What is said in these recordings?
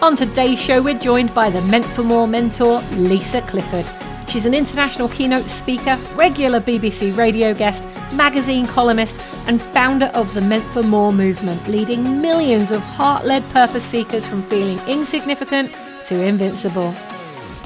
On today's show, we're joined by the Meant for More mentor, Lisa Clifford. She's an international keynote speaker, regular BBC radio guest, magazine columnist, and founder of the Meant for More movement, leading millions of heart-led purpose seekers from feeling insignificant to invincible.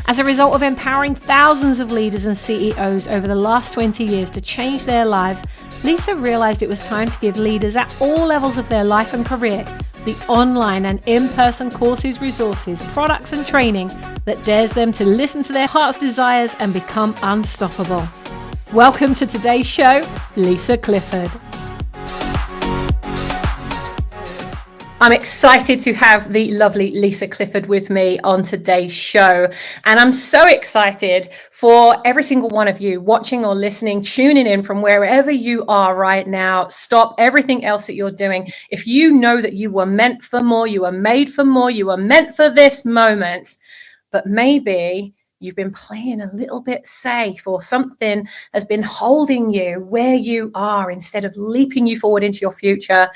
As a result of empowering thousands of leaders and CEOs over the last 20 years to change their lives, Lisa realized it was time to give leaders at all levels of their life and career the online and in-person courses, resources, products and training that dares them to listen to their heart's desires and become unstoppable. Welcome to today's show, Lisa Clifford. I'm excited to have the lovely Lisa Clifford with me on today's show. And I'm so excited for every single one of you watching or listening, tuning in from wherever you are right now. Stop everything else that you're doing. If you know that you were meant for more, you were made for more, you were meant for this moment, but maybe you've been playing a little bit safe or something has been holding you where you are instead of leaping you forward into your future,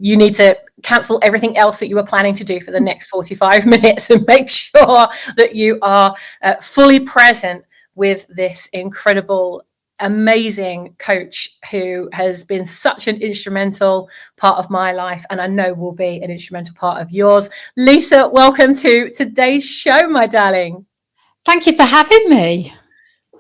you need to cancel everything else that you were planning to do for the next 45 minutes and make sure that you are fully present with this incredible, amazing coach who has been such an instrumental part of my life and I know will be an instrumental part of yours. Lisa, welcome to today's show, my darling. Thank you for having me.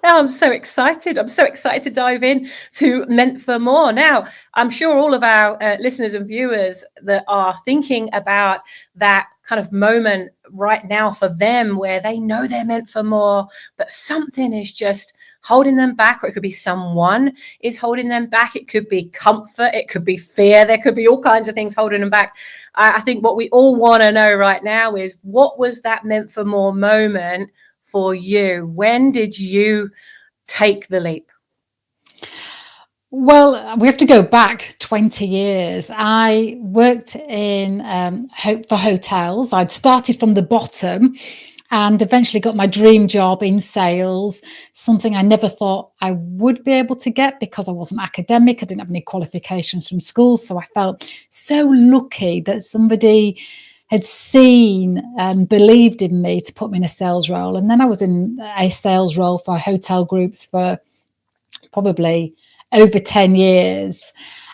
Oh, I'm so excited. I'm so excited to dive in to Meant for More. Now, I'm sure all of our listeners and viewers that are thinking about that kind of moment right now for them where they know they're meant for more, but something is just holding them back, or it could be someone is holding them back. It could be comfort. It could be fear. There could be all kinds of things holding them back. I think what we all want to know right now is, what was that meant for more moment for you? When did you take the leap? Well, we have to go back 20 years. I worked in for hotels. I'd started from the bottom and eventually got my dream job in sales, something I never thought I would be able to get because I wasn't academic. I didn't have any qualifications from school. So I felt so lucky that somebody had seen and believed in me to put me in a sales role. And then I was in a sales role for hotel groups for probably over 10 years.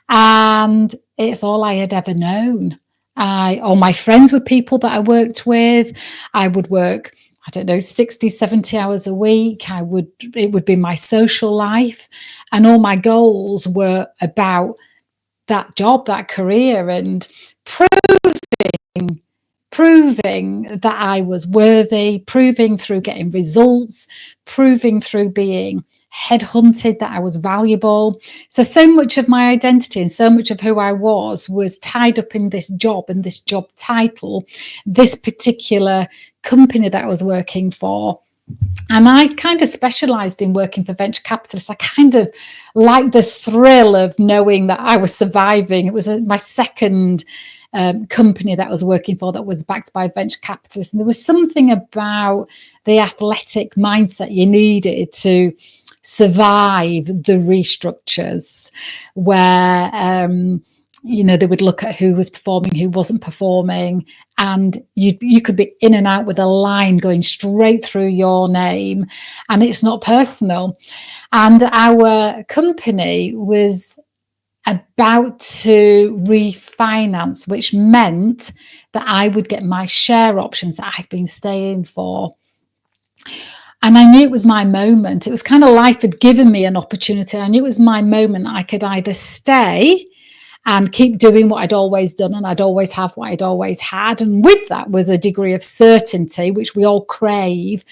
And it's all I had ever known. All my friends were people that I worked with. I would work, 60, 70 hours a week. It would be my social life. And all my goals were about that job, that career, and proving that I was worthy, proving through getting results, proving through being headhunted that I was valuable. So much of my identity and so much of who I was tied up in this job and this job title, this particular company that I was working for. And I kind of specialized in working for venture capitalists. I kind of liked the thrill of knowing that I was surviving. It was my second company that I was working for that was backed by venture capitalists. And there was something about the athletic mindset you needed to survive the restructures where, they would look at who was performing, who wasn't performing, and you could be in and out with a line going straight through your name, and it's not personal. And our company was about to refinance, which meant that I would get my share options that I'd been staying for. And I knew it was my moment. It was kind of life had given me an opportunity. I knew it was my moment. I could either stay and keep doing what I'd always done, and I'd always have what I'd always had. And with that was a degree of certainty, which we all crave.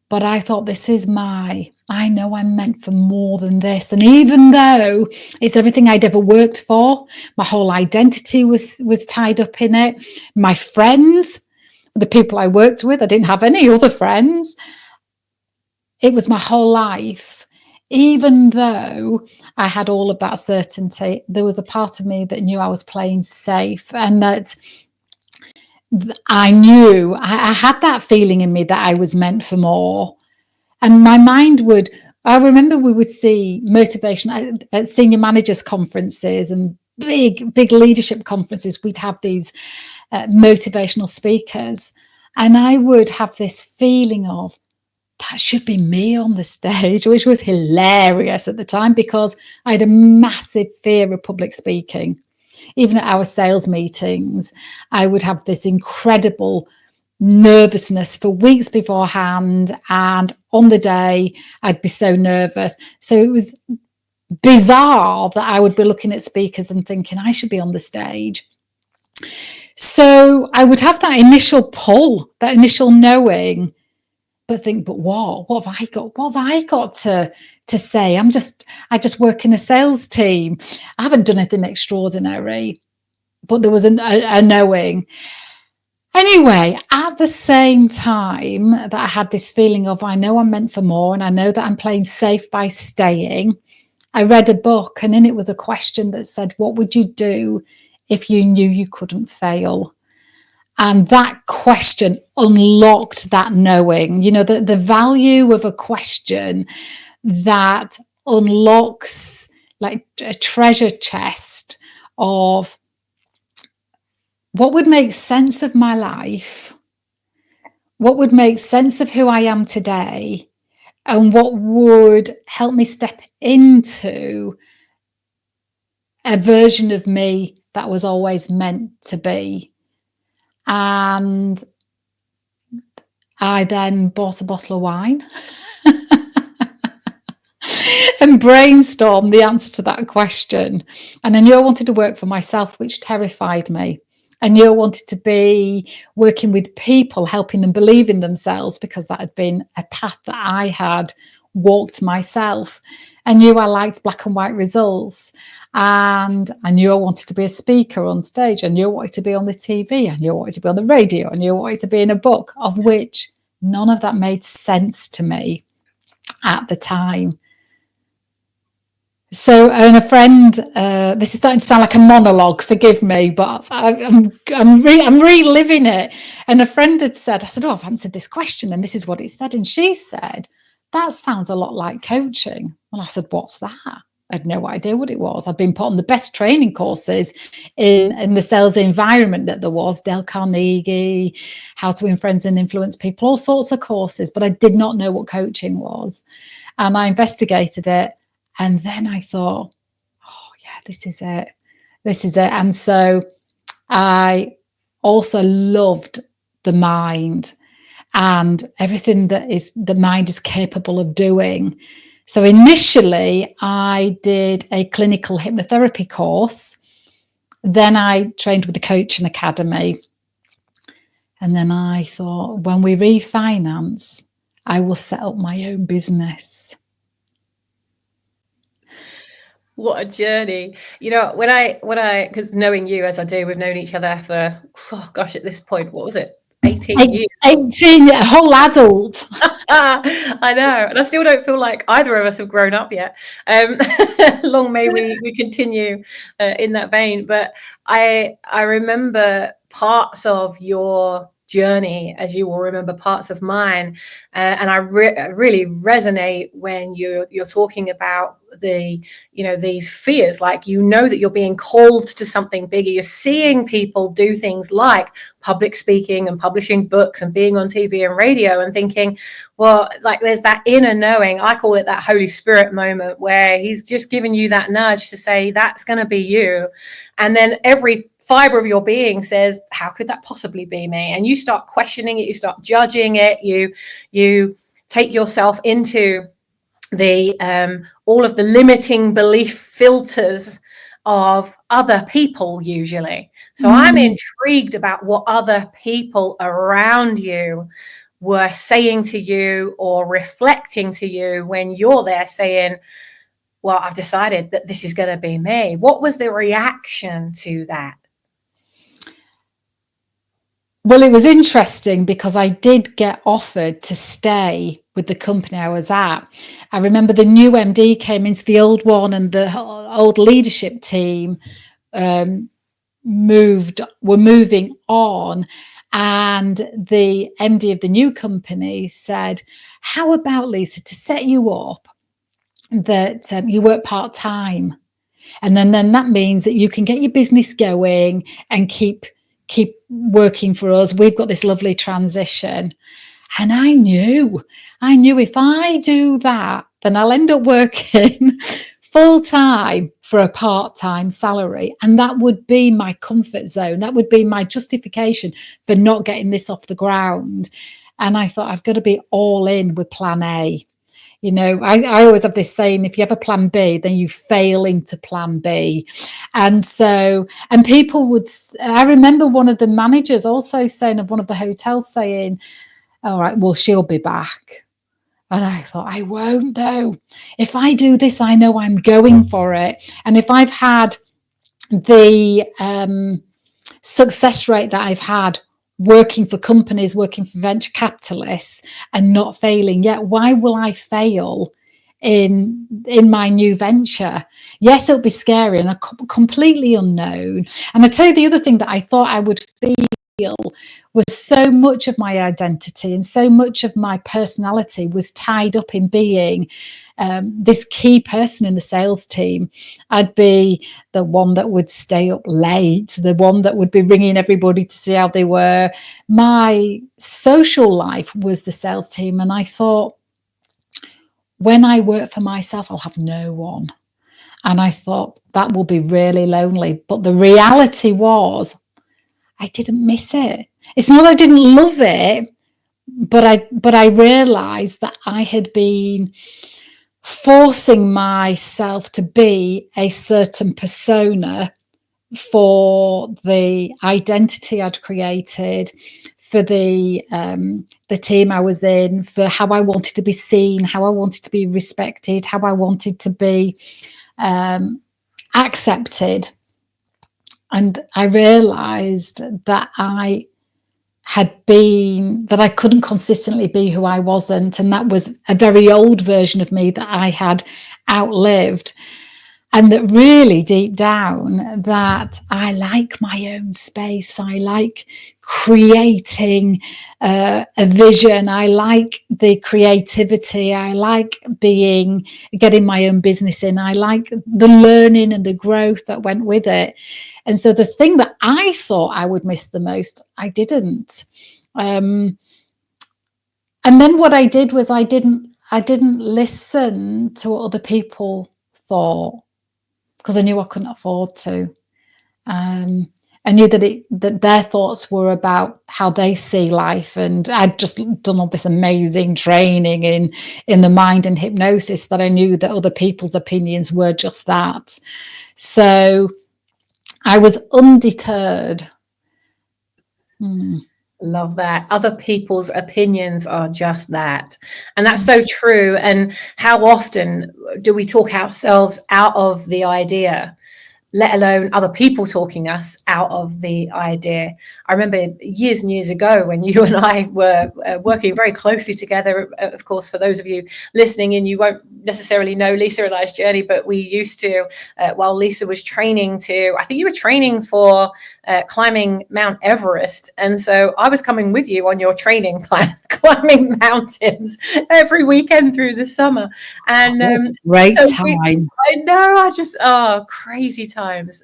But I thought, I know I'm meant for more than this. And even though it's everything I'd ever worked for, my whole identity was tied up in it. My friends, the people I worked with, I didn't have any other friends. It was my whole life. Even though I had all of that certainty, there was a part of me that knew I was playing safe, and that I knew I had that feeling in me that I was meant for more. And my mind I remember we would see motivation at senior managers conferences, and big leadership conferences, we'd have these motivational speakers, and I would have this feeling of, that should be me on the stage, which was hilarious at the time because I had a massive fear of public speaking. Even at our sales meetings, I would have this incredible nervousness for weeks beforehand, and on the day I'd be so nervous. So it was bizarre that I would be looking at speakers and thinking I should be on the stage. So I would have that initial pull, that initial knowing, but think, but what have I got to say? I just work in a sales team. I haven't done anything extraordinary, but there was a knowing. Anyway, at the same time that I had this feeling of, I know I'm meant for more, and I know that I'm playing safe by staying, I read a book, and in it was a question that said, what would you do if you knew you couldn't fail? And that question unlocked that knowing, the value of a question that unlocks like a treasure chest of what would make sense of my life, what would make sense of who I am today, and what would help me step into a version of me that was always meant to be. And I then bought a bottle of wine and brainstormed the answer to that question. And I knew I wanted to work for myself, which terrified me. I knew I wanted to be working with people, helping them believe in themselves, because that had been a path that I had walked myself. I knew I liked black and white results. And I knew I wanted to be a speaker on stage. I knew I wanted to be on the TV. I knew I wanted to be on the radio. I knew I wanted to be in a book, of which none of that made sense to me at the time. So, and a friend, this is starting to sound like a monologue, forgive me, but I'm reliving it. And a friend had said, I said, oh, I've answered this question and this is what it said. And she said, that sounds a lot like coaching. Well, I said, what's that? I had no idea what it was. I'd been put on the best training courses in the sales environment that there was, Dale Carnegie, How to Win Friends and Influence People, all sorts of courses, but I did not know what coaching was. And I investigated it. And then I thought, oh, yeah, this is it. This is it. And so I also loved the mind and everything that is the mind is capable of doing. So initially, I did a clinical hypnotherapy course. Then I trained with the Coaching Academy. And then I thought, when we refinance, I will set up my own business. What a journey. When I, because knowing you as I do, we've known each other for, oh gosh, at this point, what was it? 18 years. 18, a whole adult. I know. And I still don't feel like either of us have grown up yet. Long may we continue in that vein. But I remember parts of your journey, as you will remember parts of mine, and I really resonate when you're talking about these fears, like that you're being called to something bigger. You're seeing people do things like public speaking and publishing books and being on TV and radio, and thinking, well, like there's that inner knowing. I call it that Holy Spirit moment, where he's just giving you that nudge to say that's going to be you, and then every fiber of your being says, how could that possibly be me? And you start questioning it, you start judging it, you take yourself into the all of the limiting belief filters of other people usually. So I'm intrigued about what other people around you were saying to you or reflecting to you when you're there saying, well, I've decided that this is going to be me. What was the reaction to that? Well, it was interesting because I did get offered to stay with the company I was at. I remember the new MD came into the old one, and the old leadership team were moving on. And the MD of the new company said, how about, Lisa, to set you up that you work part-time? And then that means that you can get your business going and keep working for us. We've got this lovely transition. And I knew if I do that, then I'll end up working full time for a part-time salary. And that would be my comfort zone. That would be my justification for not getting this off the ground. And I thought, I've got to be all in with plan A. You know, I always have this saying, if you have a plan B, then you fail into plan B. And so, and people would, I remember one of the managers also saying, of one of the hotels saying, all right, well, she'll be back. And I thought, I won't though. If I do this, I know I'm going for it. And if I've had the success rate that I've had working for companies, working for venture capitalists and not failing yet, why will I fail in my new venture? Yes, it'll be scary and completely unknown. And I tell you, the other thing that I thought I would feel was so much of my identity and so much of my personality was tied up in being this key person in the sales team. I'd be the one that would stay up late, the one that would be ringing everybody to see how they were. My social life was the sales team. And I thought, when I work for myself, I'll have no one. And I thought that will be really lonely. But the reality was, I didn't miss it. It's not that I didn't love it, but I realized that I had been forcing myself to be a certain persona for the identity I'd created, for the team I was in, for how I wanted to be seen, how I wanted to be respected, how I wanted to be accepted. And I realized that I couldn't consistently be who I wasn't. And that was a very old version of me that I had outlived. And that really deep down, that I like my own space. I like creating a vision. I like the creativity. I like getting my own business in. I like the learning and the growth that went with it. And so the thing that I thought I would miss the most, I didn't. And then what I did was I didn't listen to what other people thought, because I knew I couldn't afford to. I knew that their thoughts were about how they see life, and I'd just done all this amazing training in the mind and hypnosis that I knew that other people's opinions were just that. So I was undeterred. Love that. Other people's opinions are just that. And that's so true. And how often do we talk ourselves out of the idea, let alone other people talking us out of the idea? I remember years and years ago when you and I were working very closely together. Of course, for those of you listening in, you won't necessarily know Lisa and I's journey, but we used to, while Lisa was training I think you were training for climbing Mount Everest. And so I was coming with you on your training plan, climbing mountains every weekend through the summer. And great time. I know, crazy times.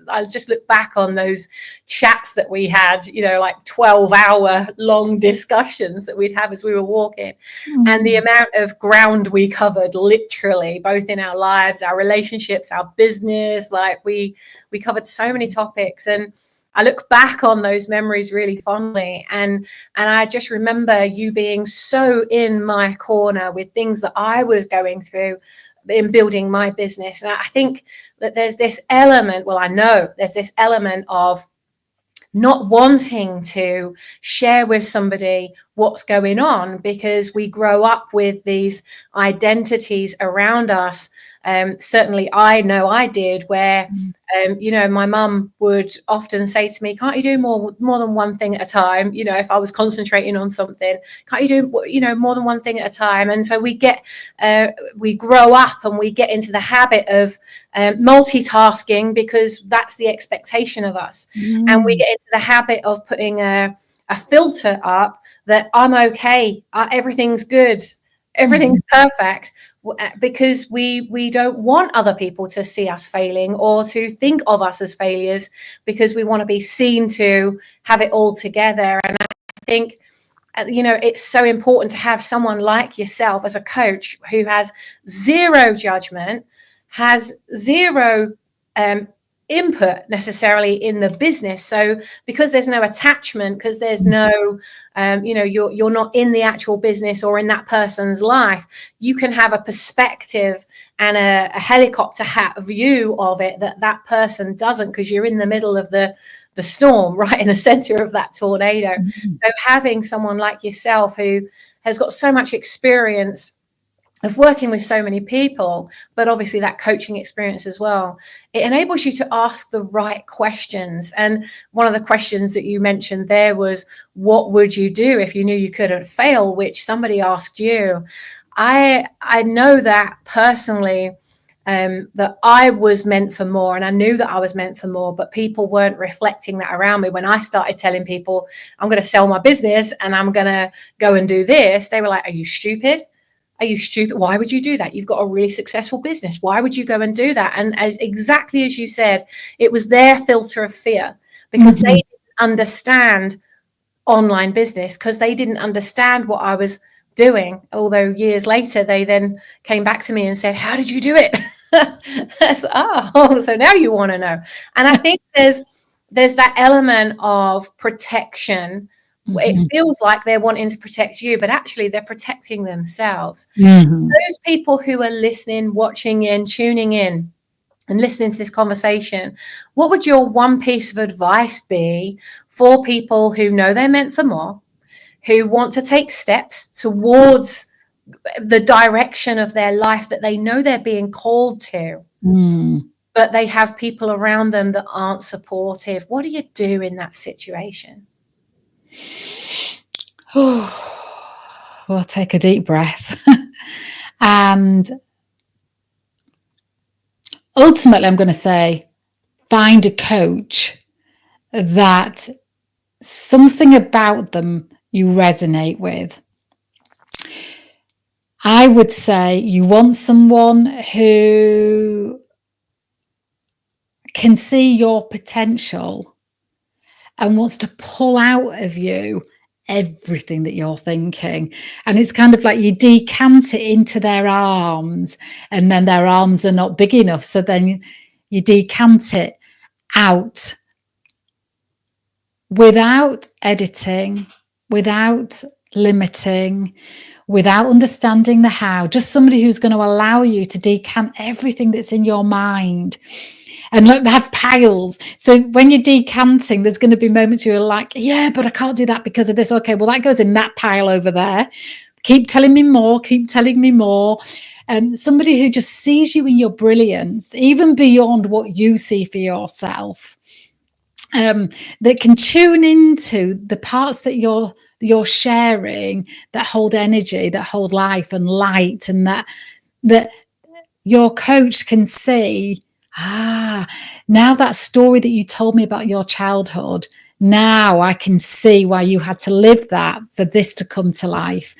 I just look back on those chats that we had, like 12-hour long discussions that we'd have as we were walking, and the amount of ground we covered, literally, both in our lives, our relationships, our business. Like we covered so many topics, and I look back on those memories really fondly, and I just remember you being so in my corner with things that I was going through in building my business. And I think that there's this element, I know there's this element of not wanting to share with somebody what's going on, because we grow up with these identities around us. Certainly I know I did, where my mum would often say to me, can't you do more than one thing at a time? If I was concentrating on something, can't you do more than one thing at a time? And so we grow up and we get into the habit of multitasking, because that's the expectation of us. And we get into the habit of putting a filter up that I'm okay, everything's good, everything's perfect, because we don't want other people to see us failing or to think of us as failures, because we want to be seen to have it all together. And I think, it's so important to have someone like yourself as a coach who has zero judgment, has zero input necessarily in the business. So because there's no attachment, because there's no you're not in the actual business or in that person's life, you can have a perspective and a helicopter hat view of it that person doesn't, because you're in the middle of the storm, right in the center of that tornado. So having someone like yourself who has got so much experience of working with so many people, but obviously that coaching experience as well, it enables you to ask the right questions. And one of the questions that you mentioned there was, what would you do if you knew you couldn't fail, which somebody asked you. I know that personally, that I was meant for more, and I knew that I was meant for more, but people weren't reflecting that around me. When I started telling people I'm going to sell my business and I'm going to go and do this, they were like, are you stupid? Are you stupid? Why would you do that? You've got a really successful business. Why would you go and do that? And exactly as you said, it was their filter of fear, because they didn't understand online business, because they didn't understand what I was doing. Although years later, they then came back to me and said, how did you do it? So now you want to know. And I think there's that element of protection. It feels like they're wanting to protect you, but actually they're protecting themselves. Those people who are listening, watching in, tuning in, and listening to this conversation, what would your one piece of advice be for people who know they're meant for more, who want to take steps towards the direction of their life that they know they're being called to, but they have people around them that aren't supportive? What do you do in that situation? We'll take a deep breath. And ultimately, I'm going to say, find a coach that something about them you resonate with. I would say you want someone who can see your potential and wants to pull out of you everything that you're thinking. And it's kind of like you decant it into their arms, and then their arms are not big enough. So then you decant it out without editing, without limiting, without understanding the how. Just somebody who's going to allow you to decant everything that's in your mind. And look, they have piles. So when you're decanting, there's going to be moments where you're like, yeah, but I can't do that because of this. Okay, well, that goes in that pile over there. Keep telling me more. Keep telling me more. Somebody who just sees you in your brilliance, even beyond what you see for yourself. That can tune into the parts that you're sharing, that hold energy, that hold life and light, and that your coach can see, now that story that you told me about your childhood, now I can see why you had to live that for this to come to life.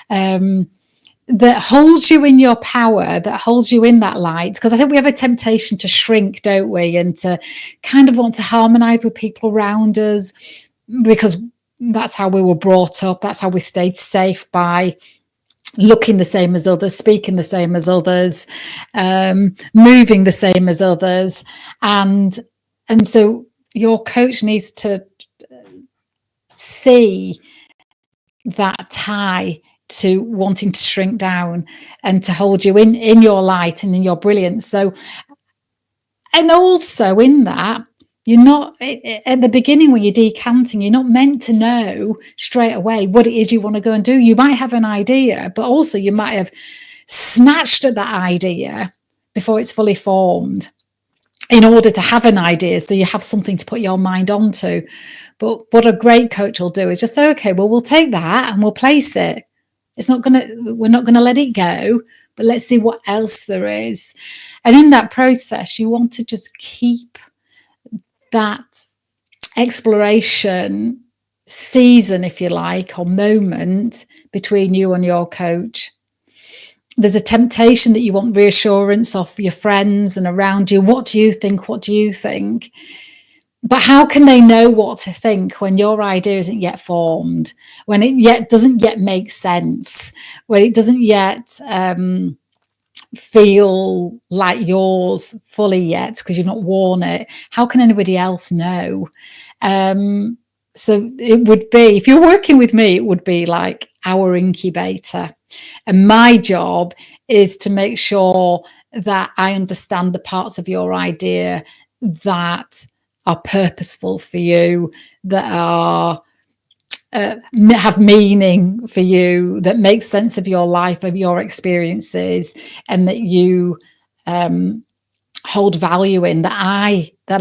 That holds you in your power, that holds you in that light. Because I think we have a temptation to shrink, don't we? And to kind of want to harmonize with people around us, because that's how we were brought up. That's how we stayed safe, by looking the same as others, speaking the same as others, moving the same as others. And so your coach needs to see that tie to wanting to shrink down and to hold you in your light and in your brilliance. So, and also in that, you're not, at the beginning when you're decanting, you're not meant to know straight away what it is you want to go and do. You might have an idea, but also you might have snatched at that idea before it's fully formed, in order to have an idea, so you have something to put your mind onto. But what a great coach will do is just say, okay, well, we'll take that and we'll place it. We're not gonna let it go, but let's see what else there is. And in that process, you want to just keep that exploration season, if you like, or moment between you and your coach. there's a temptation that you want reassurance of your friends and around you. What do you think? What do you think? But how can they know what to think when your idea isn't yet formed, when it yet doesn't yet make sense, when it doesn't yet feel like yours fully yet because you've not worn it? How can anybody else know? So it would be, if you're working with me, it would be like our incubator. And my job is to make sure that I understand the parts of your idea that are purposeful for you, that are have meaning for you, that make sense of your life, of your experiences, and that you hold value in, that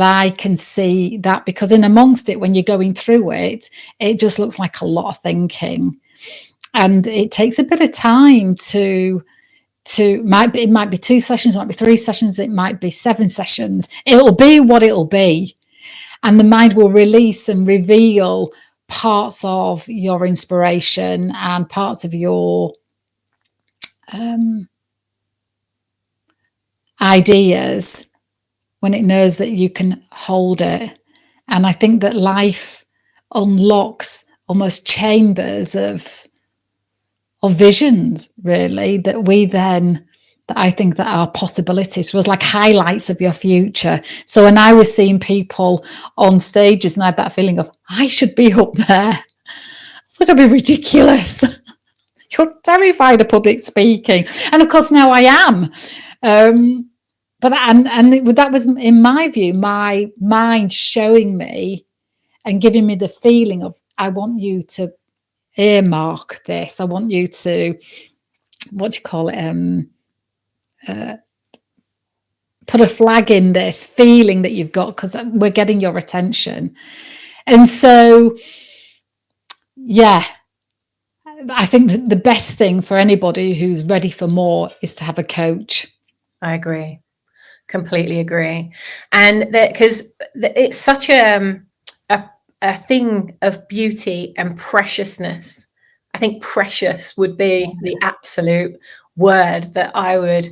I can see that, because in amongst it, when you're going through it, it just looks like a lot of thinking, and it takes a bit of time to it might be 2 sessions, it might be 3 sessions, it might be 7 sessions. It'll be what it'll be, and the mind will release and reveal parts of your inspiration and parts of your ideas when it knows that you can hold it. And I think that life unlocks almost chambers of visions, really, that I think that are possibilities. It was like highlights of your future. So when I was seeing people on stages and I had that feeling of, I should be up there, that'd be ridiculous. You're terrified of public speaking. And of course now I am. But that was, in my view, my mind showing me and giving me the feeling of, I want you to earmark this. I want you to, what do you call it? Put a flag in this feeling that you've got, because we're getting your attention. And so, yeah, I think that the best thing for anybody who's ready for more is to have a coach. I agree. Completely agree. And that, because it's such a thing of beauty and preciousness. I think precious would be the absolute word that I would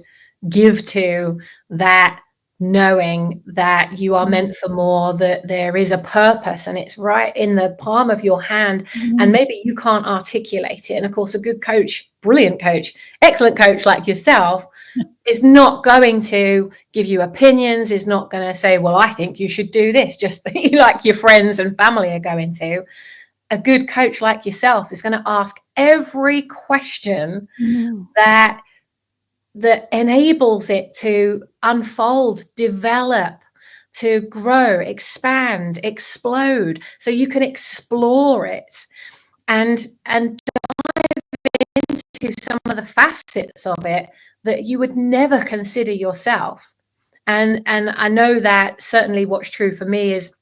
give to that, knowing that you are meant for more, that there is a purpose and it's right in the palm of your hand, and maybe you can't articulate it. And of course, a good coach, brilliant coach, excellent coach like yourself is not going to give you opinions, is not going to say, well, I think you should do this, just like your friends and family are going to. A good coach like yourself is going to ask every question that enables it to unfold, develop, to grow, expand, explode, so you can explore it and dive into some of the facets of it that you would never consider yourself. And I know that certainly what's true for me is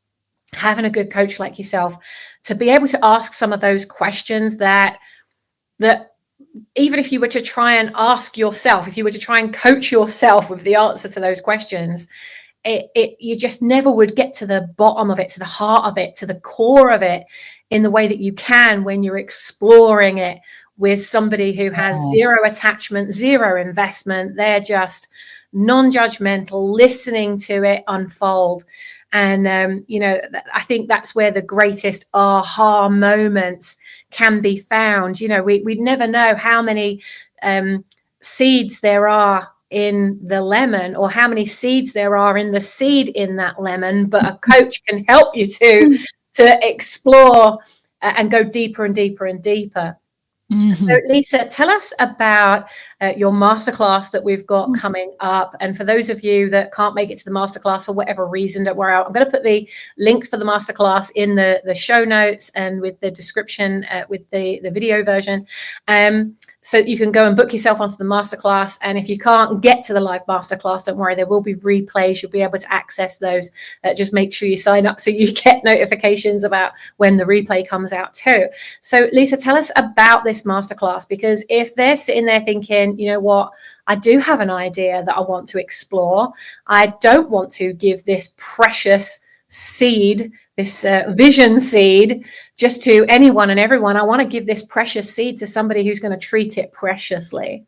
having a good coach like yourself to be able to ask some of those questions that even if you were to try and ask yourself, if you were to try and coach yourself with the answer to those questions, you just never would get to the bottom of it, to the heart of it, to the core of it in the way that you can when you're exploring it with somebody who has zero attachment, zero investment. They're just non-judgmental, listening to it unfold. And, I think that's where the greatest aha moments can be found. We'd never know how many seeds there are in the lemon, or how many seeds there are in the seed in that lemon, but a coach can help you to explore and go deeper and deeper and deeper. So Lisa, tell us about your masterclass that we've got coming up. And for those of you that can't make it to the masterclass for whatever reason, don't worry, I'm going to put the link for the masterclass in the show notes and with the description with the video version. So you can go and book yourself onto the masterclass. And if you can't get to the live masterclass, don't worry, there will be replays. You'll be able to access those. Just make sure you sign up so you get notifications about when the replay comes out too. So Lisa, tell us about this masterclass, because if they're sitting there thinking, you know what, I do have an idea that I want to explore. I don't want to give this precious seed, this vision seed, just to anyone and everyone. I want to give this precious seed to somebody who's going to treat it preciously.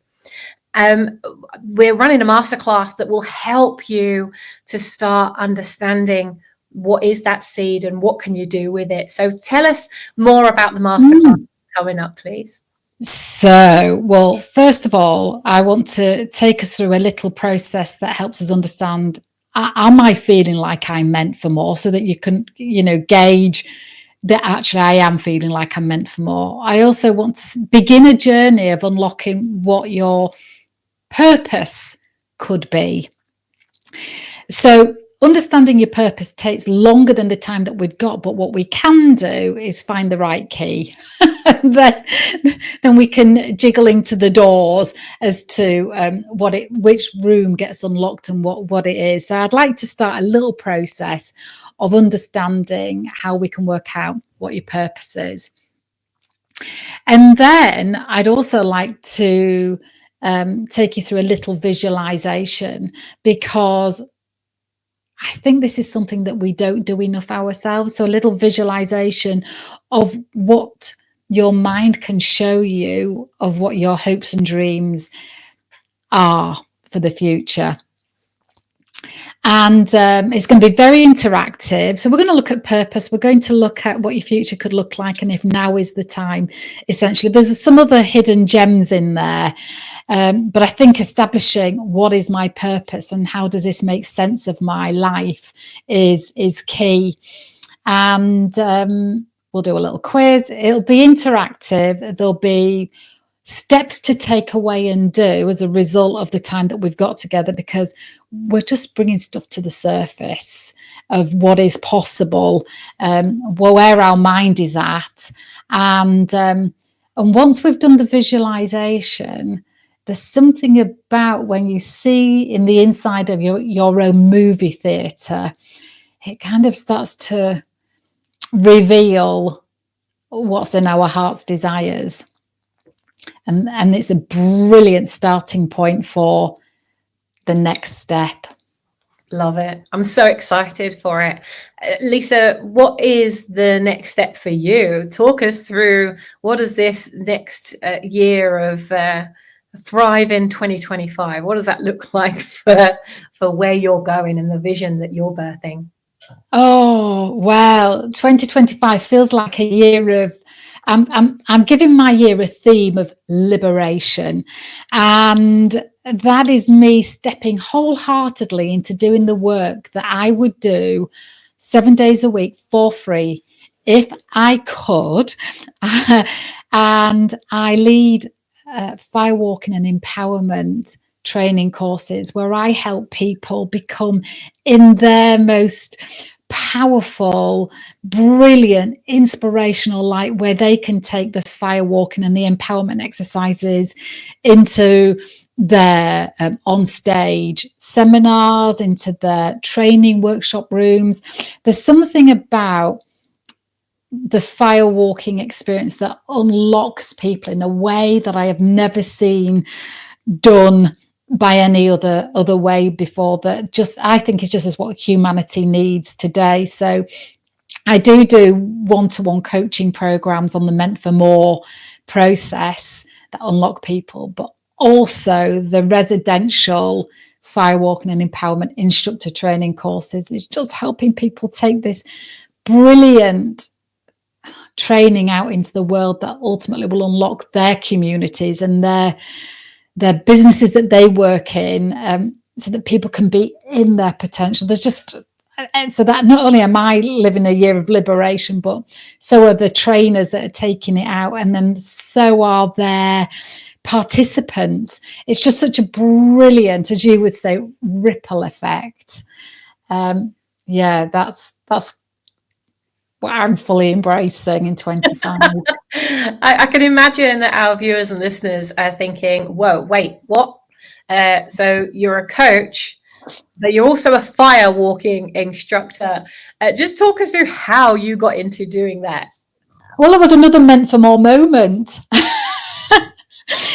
we're running a masterclass that will help you to start understanding what is that seed and what can you do with it. So tell us more about the masterclass coming up, please. So, well, first of all, I want to take us through a little process that helps us understand, am I feeling like I'm meant for more, so that you can, gauge that actually I am feeling like I'm meant for more. I also want to begin a journey of unlocking what your purpose could be. So understanding your purpose takes longer than the time that we've got, but what we can do is find the right key. then we can jiggle into the doors as to which room gets unlocked and what it is. So I'd like to start a little process of understanding how we can work out what your purpose is. And then I'd also like to take you through a little visualization, because I think this is something that we don't do enough ourselves. So a little visualization of what your mind can show you of what your hopes and dreams are for the future. And it's going to be very interactive. So we're going to look at purpose. We're going to look at what your future could look like, and if now is the time, essentially. There's some other hidden gems in there. But I think establishing what is my purpose and how does this make sense of my life is key. And we'll do a little quiz. It'll be interactive. There'll be steps to take away and do as a result of the time that we've got together, because we're just bringing stuff to the surface of what is possible, where our mind is at. And once we've done the visualization, there's something about when you see in the inside of your own movie theatre, it kind of starts to reveal what's in our heart's desires. And it's a brilliant starting point for the next step. Love it. I'm so excited for it. Lisa, what is the next step for you? Talk us through, what is this next year of Thrive in 2025? What does that look like for where you're going and the vision that you're birthing? Oh, well, 2025 feels like a year of, I'm giving my year a theme of liberation. And that is me stepping wholeheartedly into doing the work that I would do 7 days a week for free if I could. And I lead firewalking and empowerment training courses where I help people become in their most powerful, brilliant, inspirational light, where they can take the firewalking and the empowerment exercises into their on-stage seminars, into their training workshop rooms. There's something about the firewalking experience that unlocks people in a way that I have never seen done by any other way before, that just, I think, is just as what humanity needs today. So I do one-to-one coaching programs on the Meant for More process that unlock people, but also the residential firewalking and empowerment instructor training courses. It's just helping people take this brilliant training out into the world that ultimately will unlock their communities and their businesses that they work in, so that people can be in their potential. There's just, so that not only am I living a year of liberation, but so are the trainers that are taking it out, and then so are their participants. It's just such a brilliant, as you would say, ripple effect. Yeah, that's what I'm fully embracing in 25. I can imagine that our viewers and listeners are thinking, whoa, wait, what? So you're a coach, but you're also a firewalking instructor. Just talk us through how you got into doing that. Well, it was another Meant for More moment.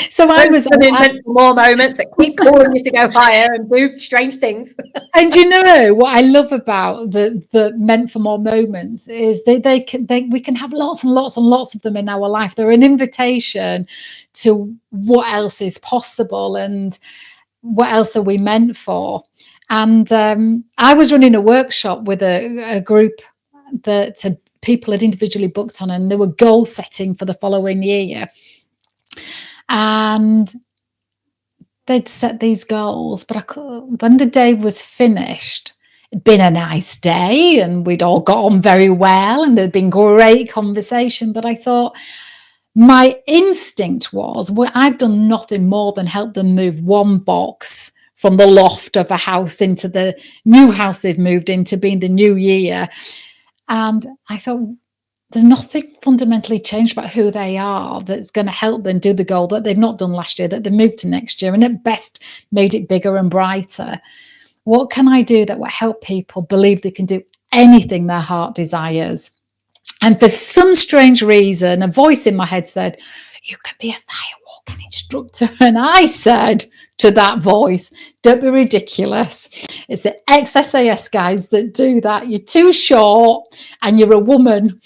So I was, Women meant for more moments that keep calling you to go higher and do strange things. and you know what I love about the meant for more moments is we can have lots and lots and lots of them in our life. They're an invitation to what else is possible and what else are we meant for. And I was running a workshop with a group that people had individually booked on, and they were goal setting for the following year. And they'd set these goals, but when the day was finished, it'd been a nice day and we'd all got on very well and there'd been great conversation. But I thought, my instinct was, well, I've done nothing more than help them move one box from the loft of a house into the new house they've moved into, being the new year. And I thought, there's nothing fundamentally changed about who they are that's going to help them do the goal that they've not done last year, that they moved to next year, and at best made it bigger and brighter. What can I do that will help people believe they can do anything their heart desires? And for some strange reason, a voice in my head said, you can be a firewalking instructor. And I said to that voice, don't be ridiculous. It's the ex-SAS guys that do that. You're too short and you're a woman.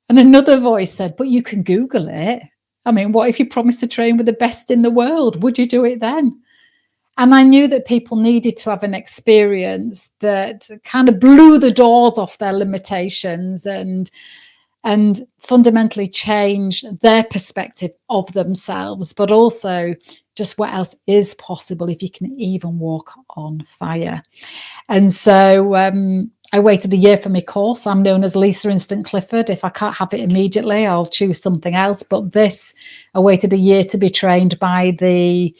And another voice said, but you can Google it. I mean, what if you promised to train with the best in the world? Would you do it then? And I knew that people needed to have an experience that kind of blew the doors off their limitations and fundamentally change their perspective of themselves, but also just what else is possible if you can even walk on fire. And so I waited a year for my course. I'm known as Lisa Clifford. If I can't have it immediately, I'll choose something else. But this, I waited a year to be trained by the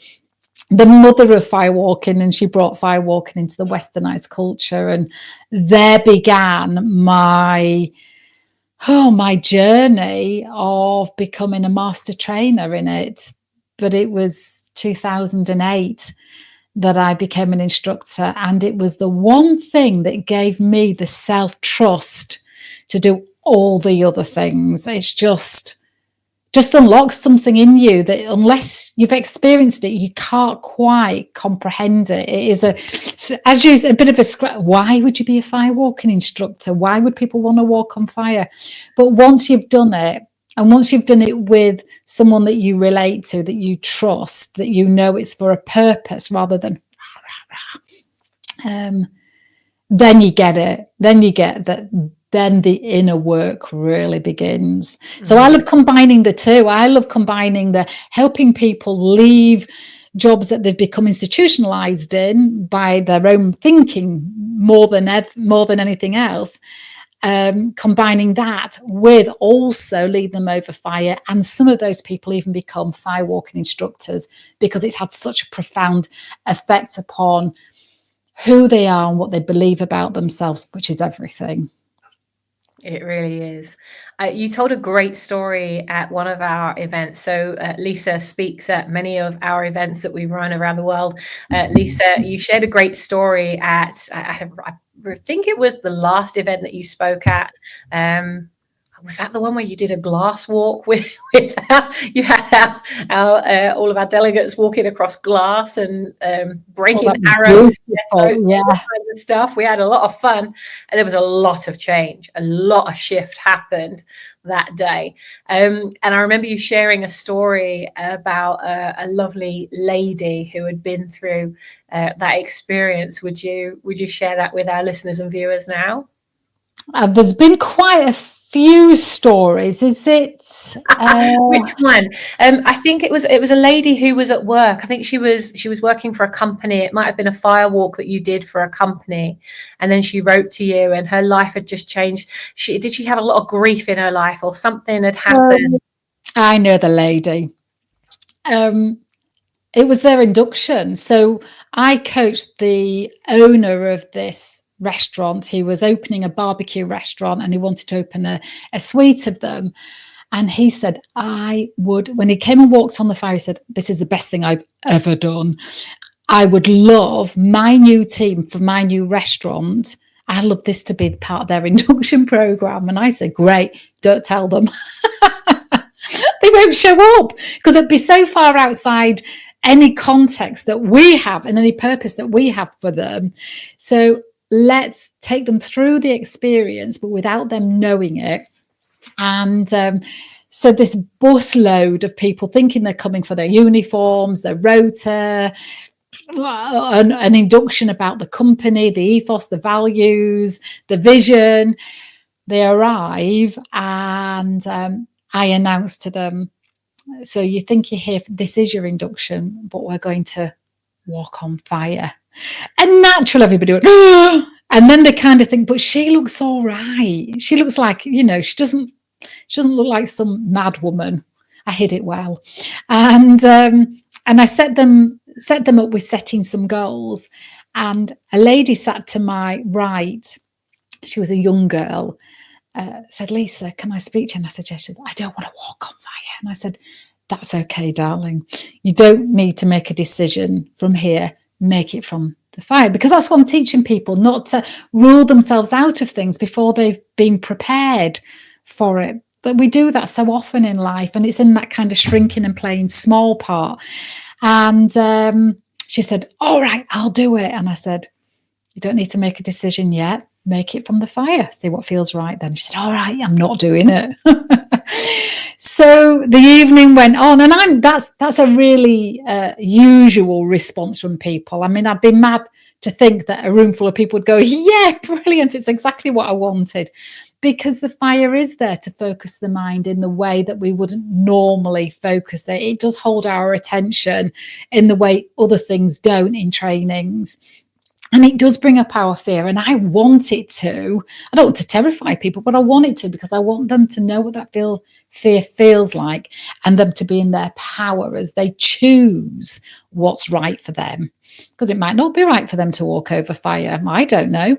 mother of firewalking, and she brought firewalking into the westernized culture. And there began my journey of becoming a master trainer in it. But it was 2008 that I became an instructor, and it was the one thing that gave me the self-trust to do all the other things. It's just unlocks something in you that unless you've experienced it, you can't quite comprehend it. It is a bit of a, why would you be a firewalking instructor? Why would people want to walk on fire? But once you've done it, and once you've done it with someone that you relate to, that you trust, that you know it's for a purpose rather than then you get it. Then you get that. Then the inner work really begins. So I love combining the two. I love combining the helping people leave jobs that they've become institutionalized in by their own thinking more than anything else. Combining that with also lead them over fire, and some of those people even become firewalking instructors because it's had such a profound effect upon who they are and what they believe about themselves, which is everything. It really is. You told a great story at one of our events. So Lisa speaks at many of our events that we run around the world. Lisa, you shared a great story at, I think it was the last event that you spoke at. Was that the one where you did a glass walk with you had all of our delegates walking across glass and breaking arrows, all kinds of stuff? We had a lot of fun, and there was a lot of change, a lot of shift happened that day. And I remember you sharing a story about a lovely lady who had been through that experience. Would you share that with our listeners and viewers now? There's been quite a few stories. Is it which one? I think it was a lady who was at work. I think she was working for a company. It might have been a firewalk that you did for a company, and then she wrote to you and her life had just changed. Did she have a lot of grief in her life, or something had happened? I know the lady. It was their induction. So I coached the owner of this restaurant. He was opening a barbecue restaurant and he wanted to open a suite of them. And he said, when he came and walked on the fire, he said, this is the best thing I've ever done. I would love my new team for my new restaurant. I'd love this to be part of their induction program. And I said, great, don't tell them. They won't show up because it'd be so far outside any context that we have and any purpose that we have for them. So let's take them through the experience, but without them knowing it. And so this busload of people thinking they're coming for their uniforms, their rota, an induction about the company, the ethos, the values, the vision. They arrive and I announce to them, so you think you're here, this is your induction, but we're going to walk on fire. And naturally everybody went, oh! And then they kind of think, but she looks all right. She looks like, she doesn't look like some mad woman. I hid it well. And I set them up with setting some goals. And a lady sat to my right. She was a young girl. Said, Lisa, can I speak to you? And I said, yes. She said, I don't want to walk on fire. And I said, that's okay, darling. You don't need to make a decision from here. Make it from the fire, because that's what I'm teaching people, not to rule themselves out of things before they've been prepared for it. But we do that so often in life, and it's in that kind of shrinking and playing small part. And she said, all right, I'll do it. And I said, you don't need to make a decision yet. Make it from the fire. See what feels right then. She said, all right, I'm not doing it. So the evening went on, and that's a really usual response from people. I mean, I'd be mad to think that a room full of people would go, yeah, brilliant, it's exactly what I wanted. Because the fire is there to focus the mind in the way that we wouldn't normally focus it. It does hold our attention in the way other things don't in trainings. And it does bring up our fear, and I want it to. I don't want to terrify people, but I want it to, because I want them to know what that fear feels like, and them to be in their power as they choose what's right for them. Because it might not be right for them to walk over fire. I don't know.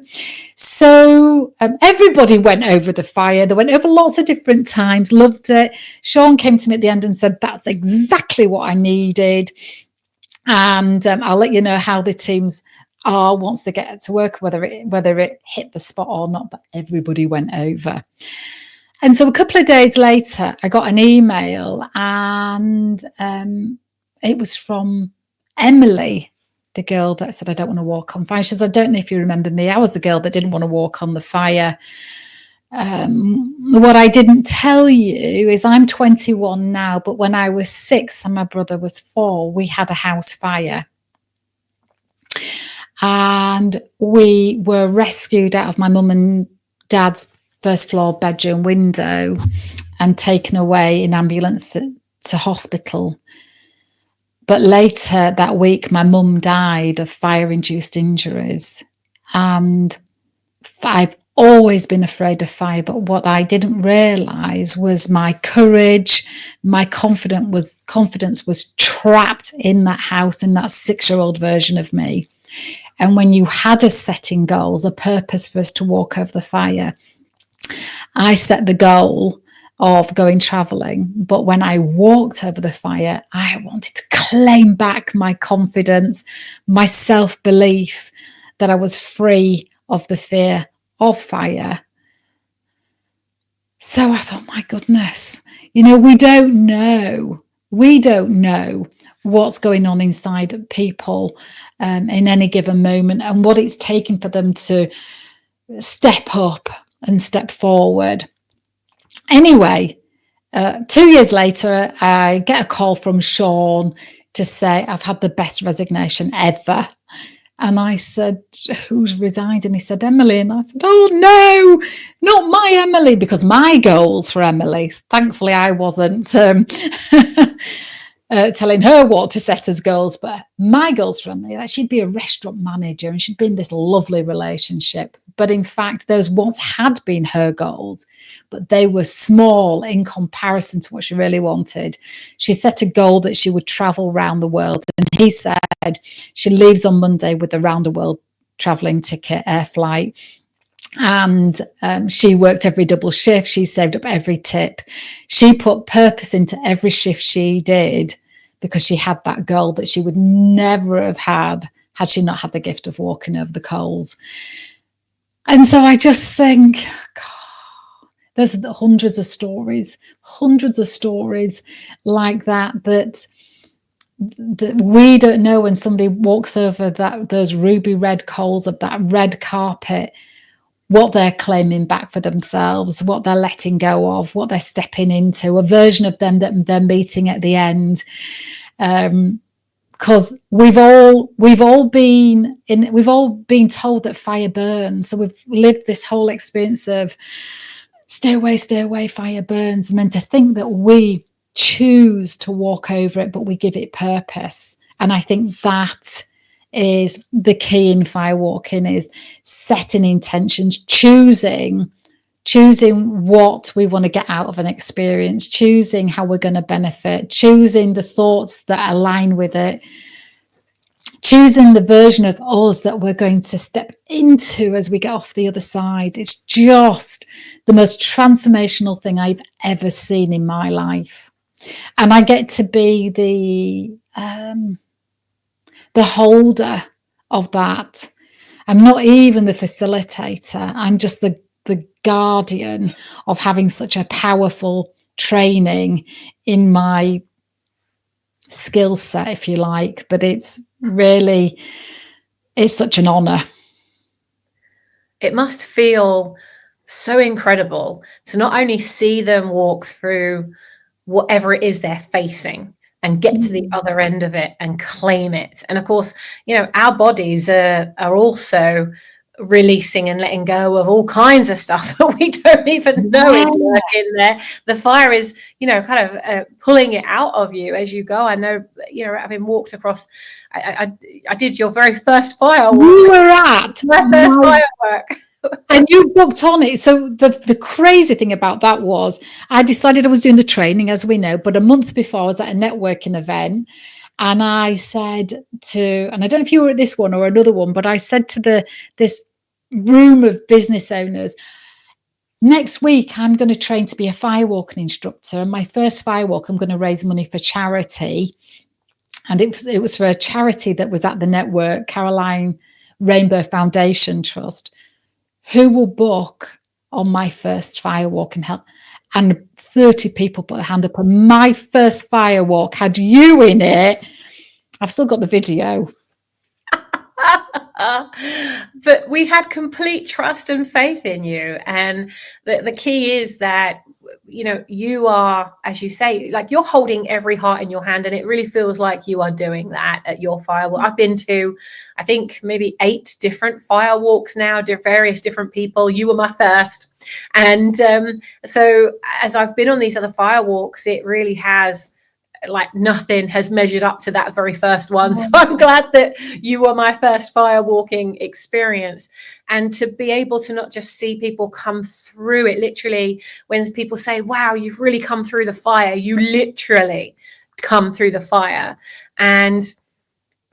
So everybody went over the fire. They went over lots of different times, loved it. Sean came to me at the end and said, that's exactly what I needed. And I'll let you know how the teams are once they get to work, whether it hit the spot or not, but everybody went over. And so a couple of days later, I got an email, and it was from Emily, the girl that said, I don't want to walk on fire. She says, I don't know if you remember me. I was the girl that didn't want to walk on the fire. What I didn't tell you is I'm 21 now, but when I was 6 and my brother was 4, we had a house fire. And we were rescued out of my mum and dad's first floor bedroom window and taken away in ambulance to hospital. But later that week, my mum died of fire-induced injuries. And I've always been afraid of fire, but what I didn't realise was my courage, my confidence was trapped in that house, in that 6-year-old version of me. And when you had us setting goals, a purpose for us to walk over the fire, I set the goal of going traveling. But when I walked over the fire, I wanted to claim back my confidence, my self-belief that I was free of the fear of fire. So I thought, my goodness, we don't know what's going on inside people in any given moment, and what it's taken for them to step up and step forward. Anyway, 2 years later, I get a call from Sean to say I've had the best resignation ever. And I said, who's resigned? And he said, Emily. And I said, oh no, not my Emily, because my goals for Emily, thankfully I wasn't telling her what to set as goals, but my goals for Emily, that she'd be a restaurant manager and she'd be in this lovely relationship. But in fact, those once had been her goals, but they were small in comparison to what she really wanted. She set a goal that she would travel around the world. And he said she leaves on Monday with a round the world traveling ticket, air flight. And she worked every double shift. She saved up every tip. She put purpose into every shift she did, because she had that goal that she would never have had she not had the gift of walking over the coals. And so I just think, God, There's hundreds of stories like that we don't know when somebody walks over those ruby red coals of that red carpet, what they're claiming back for themselves, what they're letting go of, what they're stepping into, a version of them that they're meeting at the end. Because we've all been told that fire burns, so we've lived this whole experience of stay away, fire burns, and then to think that we choose to walk over it, but we give it purpose. And I think that is the key in firewalking, is setting intentions, choosing what we want to get out of an experience, choosing how we're going to benefit, choosing the thoughts that align with it, choosing the version of us that we're going to step into as we get off the other side. It's just the most transformational thing I've ever seen in my life. And I get to be the holder of that. I'm not even the facilitator. I'm just the guardian of having such a powerful training in my skill set, if you like. But it's such an honor. It must feel so incredible to not only see them walk through whatever it is they're facing and get to the other end of it and claim it. And of course, our bodies are also releasing and letting go of all kinds of stuff that we don't even know is lurking there. The fire is, kind of pulling it out of you as you go. I know, having walked across, I did your very first firework. You were at my first firework. And you booked on it. So the crazy thing about that was I decided I was doing the training, as we know, but a month before I was at a networking event, and I said and I don't know if you were at this one or another one, but I said to this room of business owners, next week I'm going to train to be a firewalking instructor, and my first firewalk I'm going to raise money for charity. And it was for a charity that was at the network, Caroline Rainbow Foundation Trust. Who will book on my first firewalk and help? And 30 people put their hand up, and my first firewalk had you in it. I've still got the video. But we had complete trust and faith in you. And the key is that, you are, as you say, like you're holding every heart in your hand. And it really feels like you are doing that at your firewalk. I've been to, I think, maybe 8 different firewalks now, various different people. You were my first. And so as I've been on these other firewalks, it really has, like, nothing has measured up to that very first one. So I'm glad that you were my first firewalking experience. And to be able to not just see people come through it, literally, when people say, wow, you've really come through the fire, you literally come through the fire. And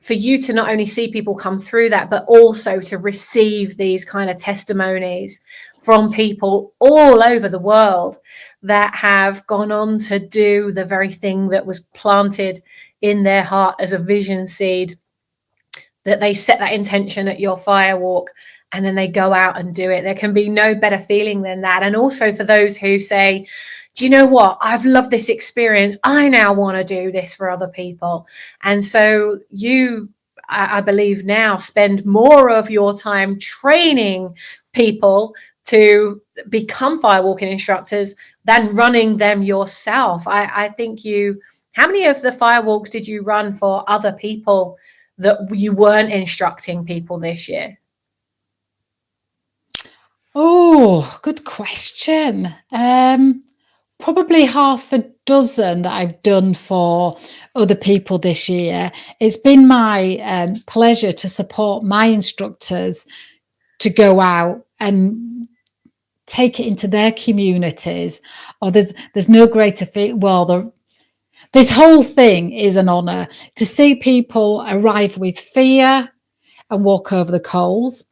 for you to not only see people come through that, but also to receive these kind of testimonies from people all over the world that have gone on to do the very thing that was planted in their heart as a vision seed, that they set that intention at your firewalk and then they go out and do it. There can be no better feeling than that. And also for those who say, do you know what? I've loved this experience. I now want to do this for other people. And so you, I believe, now spend more of your time training people to become firewalking instructors than running them yourself. I think how many of the firewalks did you run for other people that you weren't instructing people this year? Oh, good question. Probably half a dozen that I've done for other people this year. It's been my pleasure to support my instructors to go out and take it into their communities. Or there's no greater this whole thing is an honor to see people arrive with fear and walk over the coals.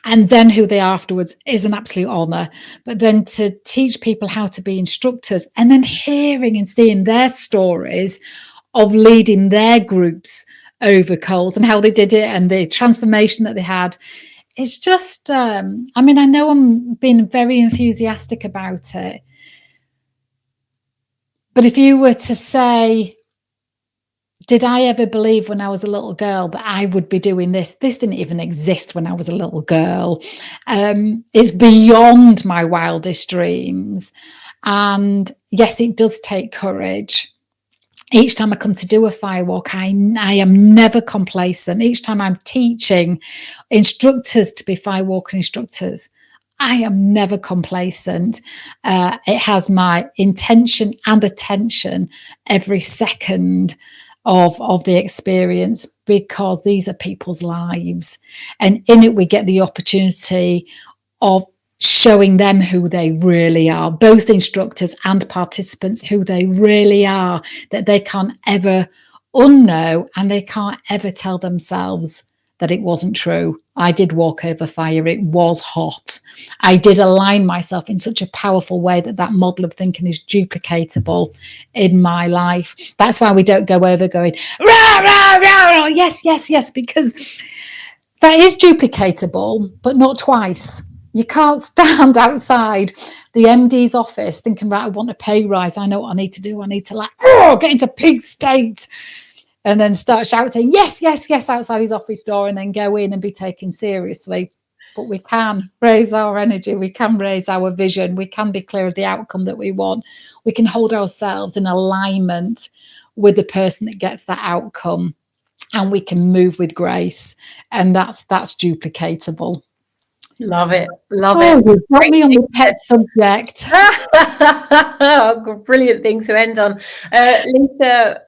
And then who they are afterwards is an absolute honor. But then to teach people how to be instructors and then hearing and seeing their stories of leading their groups over coals and how they did it and the transformation that they had it's just, I mean, I know I'm being very enthusiastic about it, but if you were to say, did I ever believe when I was a little girl that I would be doing this? This didn't even exist when I was a little girl. It's beyond my wildest dreams. And yes, it does take courage. Each time I come to do a firewalk, I am never complacent. Each time I'm teaching instructors to be firewalk instructors, I am never complacent. It has my intention and attention every second of the experience, because these are people's lives, and in it we get the opportunity of showing them who they really are, both instructors and participants, who they really are, that they can't ever unknow, and they can't ever tell themselves that it wasn't true. I did walk over fire. It was hot. I did align myself in such a powerful way that that model of thinking is duplicatable in my life. That's why we don't go over going, rah, rah, rah, rah, yes, yes, yes, because that is duplicatable, but not twice. You can't stand outside the MD's office thinking, right, I want a pay rise. I know what I need to do. I need to get into peak state, and then start shouting, yes, yes, yes, outside his office door, and then go in and be taken seriously. But we can raise our energy. We can raise our vision. We can be clear of the outcome that we want. We can hold ourselves in alignment with the person that gets that outcome, and we can move with grace. And that's duplicatable. Love it. Love Oh, it. you've got me on the pet subject. Brilliant thing to end on. Lisa,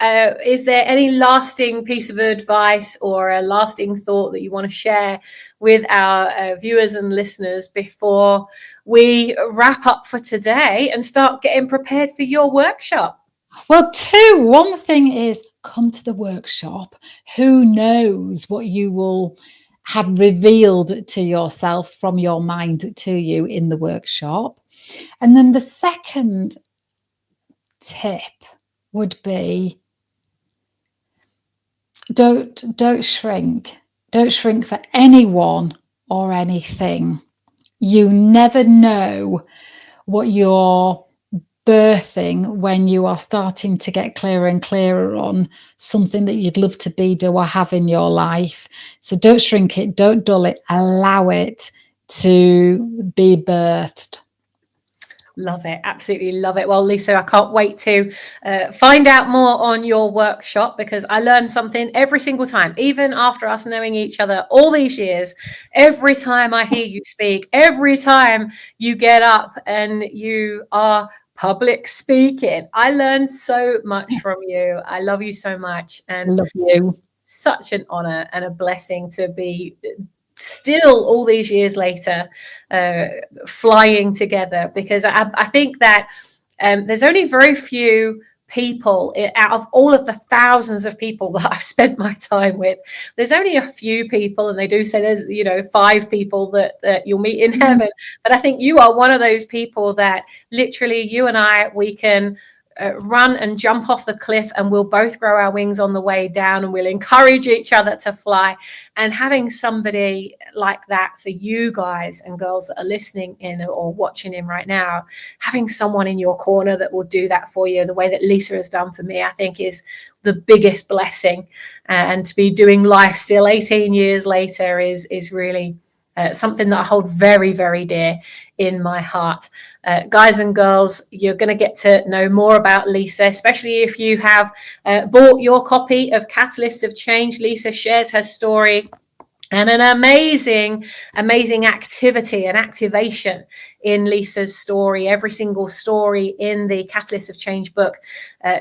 is there any lasting piece of advice or a lasting thought that you want to share with our viewers and listeners before we wrap up for today and start getting prepared for your workshop? Well, one thing is, come to the workshop. Who knows what you will have revealed to yourself from your mind to you in the workshop. And then the second tip would be, don't shrink. Don't shrink for anyone or anything. You never know what you're birthing when you are starting to get clearer and clearer on something that you'd love to be, do, or have in your life. So don't shrink it, don't dull it, allow it to be birthed. Love it. Absolutely love it. Well, Lisa, I can't wait to find out more on your workshop, because I learn something every single time, even after us knowing each other all these years. Every time I hear you speak, every time you get up and you are public speaking, I learn so much from you. I love you so much. I And love you. such an honor and a blessing to be still all these years later flying together, because I think that there's only very few people out of all of the thousands of people that I've spent my time with. There's only a few people, and they do say there's 5 people that you'll meet in heaven, but I think you are one of those people that literally, you and we can run and jump off the cliff, and we'll both grow our wings on the way down, and we'll encourage each other to fly. And having somebody like that for you guys and girls that are listening in or watching in right now, having someone in your corner that will do that for you the way that Lisa has done for me, I think is the biggest blessing. And to be doing life still 18 years later is really something that I hold very, very dear in my heart. Guys and girls, you're going to get to know more about Lisa, especially if you have bought your copy of Catalysts of Change. Lisa shares her story and an amazing activity and activation in Lisa's story. Every single story in the Catalyst of Change book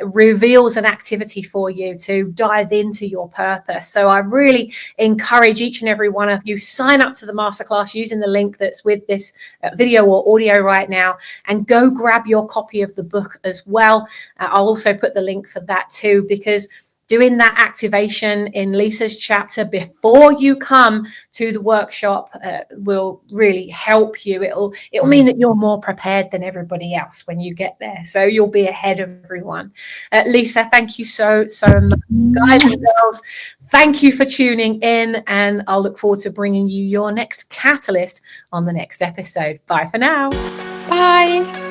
reveals an activity for you to dive into your purpose. So I really encourage each and every one of you, sign up to the masterclass using the link that's with this video or audio right now, and go grab your copy of the book as well. I'll also put the link for that too, because doing that activation in Lisa's chapter before you come to the workshop will really help you. It'll mean that you're more prepared than everybody else when you get there. So you'll be ahead of everyone. Lisa, thank you so much. Guys and girls, thank you for tuning in, and I'll look forward to bringing you your next catalyst on the next episode. Bye for now. Bye.